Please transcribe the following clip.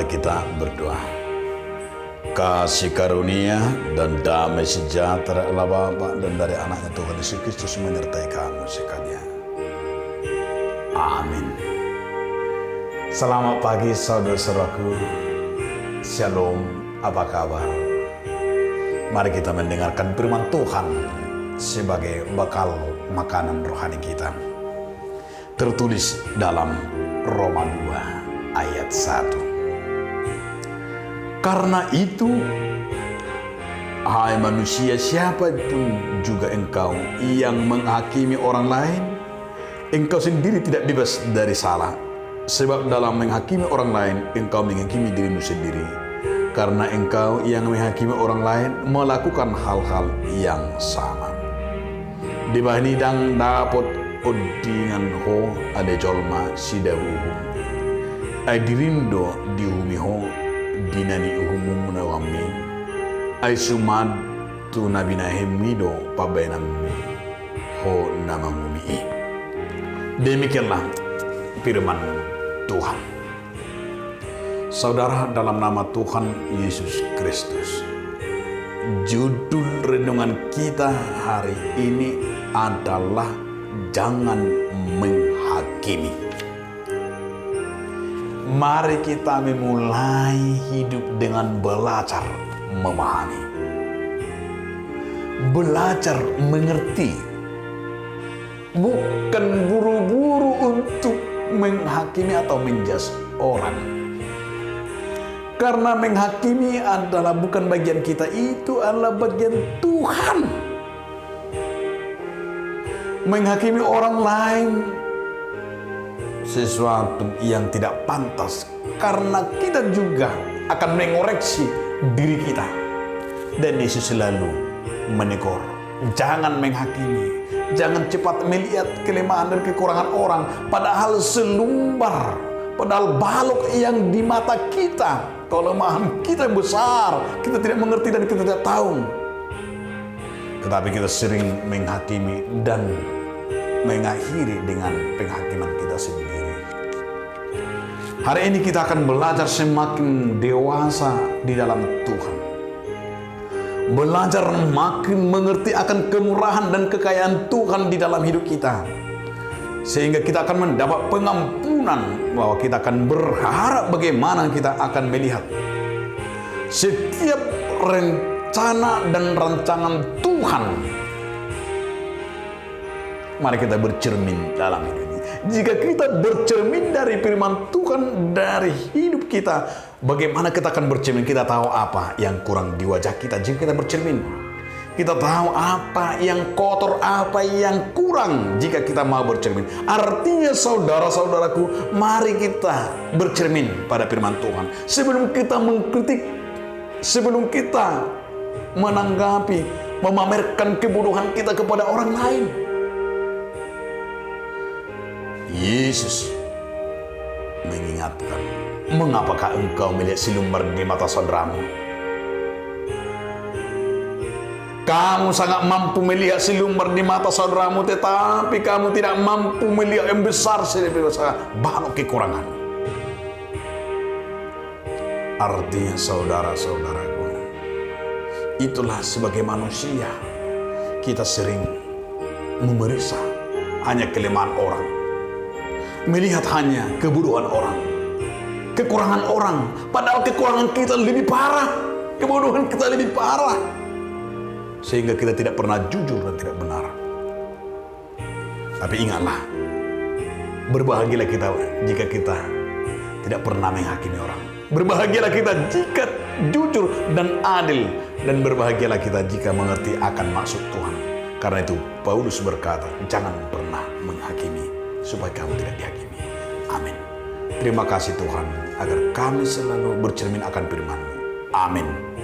Mari kita berdoa. Kasih karunia dan damai sejahtera Allah Bapa dan dari anaknya Tuhan Yesus Kristus menyertai kamu sekalian. Amin. Selamat pagi saudara-saudaraku. Shalom, apa kabar? Mari kita mendengarkan firman Tuhan sebagai bekal makanan rohani kita. Tertulis dalam Roma 2 ayat 1. Karena itu, hai manusia, siapapun juga engkau yang menghakimi orang lain, engkau sendiri tidak bebas dari salah. Sebab dalam menghakimi orang lain, engkau menghakimi dirimu sendiri. Karena engkau yang menghakimi orang lain melakukan hal-hal yang sama. Di bahini dang dapat odingan ho ade jolma sidawu. Ai dirindo diumi ho dinani uhumum nawami ay sumad tu nabina hemido pabainami ho namamumi. Demikianlah firman Tuhan. Saudara, dalam nama Tuhan Yesus Kristus, judul renungan kita hari ini adalah jangan menghakimi. Mari kita memulai hidup dengan belajar memahami. Belajar mengerti. Bukan buru-buru untuk menghakimi atau menjudge orang. Karena menghakimi adalah bukan bagian kita, itu adalah bagian Tuhan. Menghakimi orang lain sesuatu yang tidak pantas, karena kita juga akan mengoreksi diri kita. Dan Yesus selalu menegur, jangan menghakimi, jangan cepat melihat kelemahan dan kekurangan orang, padahal selumbar, padahal balok yang di mata kita, kelemahan kita besar, kita tidak mengerti dan kita tidak tahu. Tetapi kita sering menghakimi dan mengakhiri dengan penghakiman kita sendiri. Hari ini kita akan belajar semakin dewasa di dalam Tuhan. Belajar makin mengerti akan kemurahan dan kekayaan Tuhan di dalam hidup kita. Sehingga kita akan mendapat pengampunan, bahwa kita akan berharap bagaimana kita akan melihat setiap rencana dan rancangan Tuhan. Mari kita bercermin dalam hidup ini. Jika kita bercermin dari firman Tuhan dari hidup kita, bagaimana kita akan bercermin? Kita tahu apa yang kurang di wajah kita jika kita bercermin. Kita tahu apa yang kotor, apa yang kurang jika kita mau bercermin. Artinya saudara-saudaraku, mari kita bercermin pada firman Tuhan. Sebelum kita mengkritik, sebelum kita menanggapi, memamerkan kebodohan kita kepada orang lain. Yesus mengingatkan, mengapakah engkau melihat silumbar di mata saudaramu? Kamu sangat mampu melihat silumbar di mata saudaramu, tetapi kamu tidak mampu melihat yang besar daripada balok kekurangan. Artinya saudara-saudaraku, itulah sebagai manusia kita sering memeriksa hanya kelemahan orang, melihat hanya kebodohan orang, kekurangan orang, padahal kekurangan kita lebih parah, kebodohan kita lebih parah, sehingga kita tidak pernah jujur dan tidak benar. Tapi ingatlah, berbahagialah kita jika kita tidak pernah menghakimi orang. Berbahagialah kita jika jujur dan adil, dan berbahagialah kita jika mengerti akan maksud Tuhan. Karena itu Paulus berkata, jangan pernah menghakimi, supaya kamu tidak dihakimi. Amin. Terima kasih Tuhan, agar kami selalu bercermin akan firman-Mu. Amin.